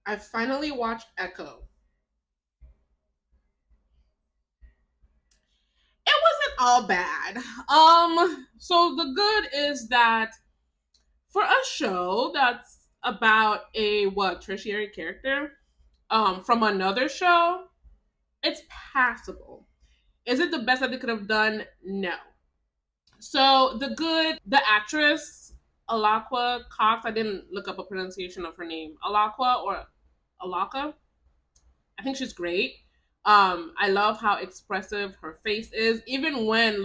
I finally watched Echo. It wasn't all bad. So the good is that for a show that's about a tertiary character, from another show, it's passable. Is it the best that they could have done? No. So the actress Alakwa Cox. I didn't look up a pronunciation of her name. Alakwa or Alaka. I think she's great. I love how expressive her face is, even when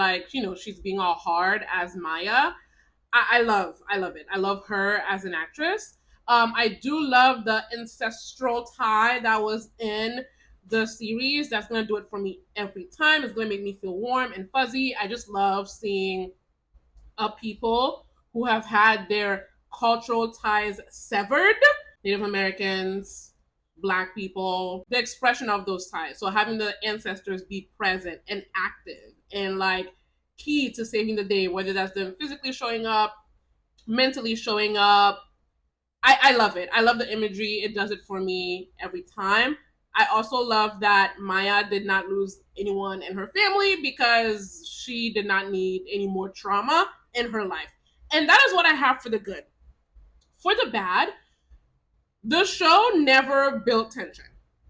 she's being all hard as Maya. I love it. I love her as an actress. I do love the ancestral tie that was in the series. That's gonna do it for me every time. It's gonna make me feel warm and fuzzy. I just love seeing people who have had their cultural ties severed. Native Americans, Black people, the expression of those ties. So having the ancestors be present and active and key to saving the day, whether that's them physically showing up, mentally showing up. I love it. I love the imagery. It does it for me every time. I also love that Maya did not lose anyone in her family because she did not need any more trauma in her life. And that is what I have for the good. For the bad, the show never built tension,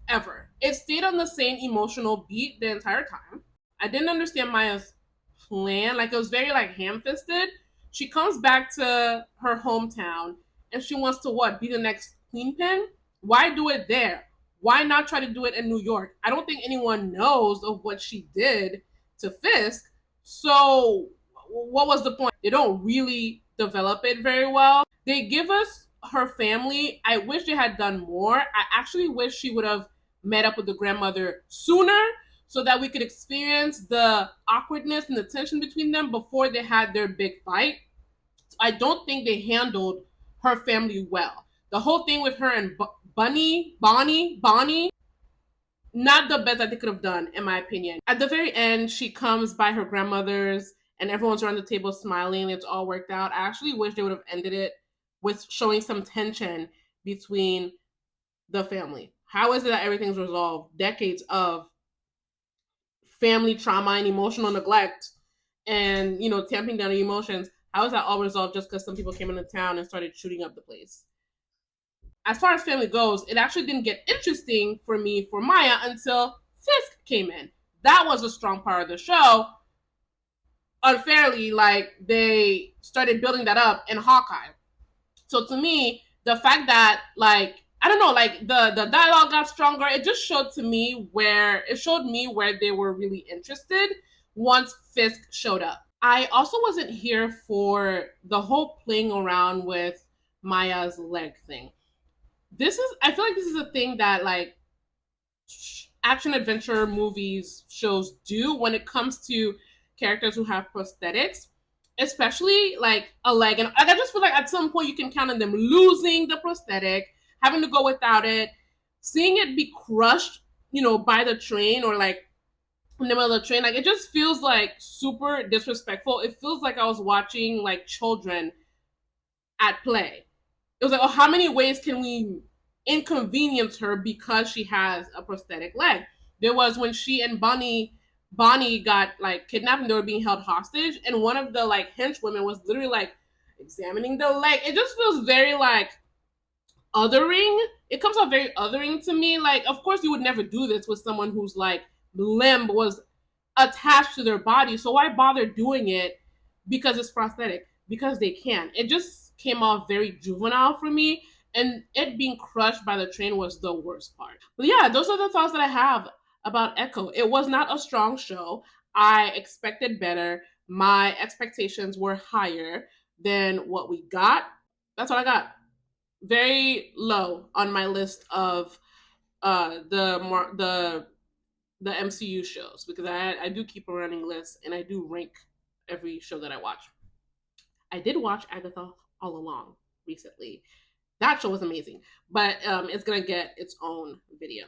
ever. It stayed on the same emotional beat the entire time. I didn't understand Maya's plan. It was very ham fisted. She comes back to her hometown and she wants to what? Be the next queen pin? Why do it there? Why not try to do it in New York? I don't think anyone knows of what she did to Fisk. So what was the point? They don't really develop it very well. They give us her family. I wish they had done more. I actually wish she would have met up with the grandmother sooner so that we could experience the awkwardness and the tension between them before they had their big fight. I don't think they handled her family well. The whole thing with her and Bonnie, not the best that they could have done, in my opinion. At the very end, she comes by her grandmother's and everyone's around the table smiling. It's all worked out. I actually wish they would have ended it with showing some tension between the family. How is it that everything's resolved? Decades of family trauma and emotional neglect and, tamping down the emotions. How is that all resolved just because some people came into town and started shooting up the place? As far as family goes, it actually didn't get interesting for me for Maya until Fisk came in. That was a strong part of the show. Unfairly, they started building that up in Hawkeye. So to me, the fact that I don't know, the dialogue got stronger. It just showed me where they were really interested once Fisk showed up. I also wasn't here for the whole playing around with Maya's leg thing. I feel like this is a thing that action adventure movies shows do when it comes to characters who have prosthetics, especially a leg. And I just feel like at some point you can count on them losing the prosthetic, having to go without it, seeing it be crushed, by the train or in the middle of the train. It just feels super disrespectful. It feels like I was watching children at play. It was oh, how many ways can we inconvenience her because she has a prosthetic leg? There was when she and Bonnie got kidnapped and they were being held hostage, and one of the henchwomen was literally examining the leg. It just feels very othering. It comes out very othering to me. Of course you would never do this with someone whose limb was attached to their body. So why bother doing it because it's prosthetic? Because they can. It just came off very juvenile for me. And it being crushed by the train was the worst part. But yeah, those are the thoughts that I have about Echo. It was not a strong show. I expected better. My expectations were higher than what we got. That's what I got. Very low on my list of the MCU shows because I do keep a running list and I do rank every show that I watch. I did watch Agatha All Along recently. That show was amazing, but it's gonna get its own video.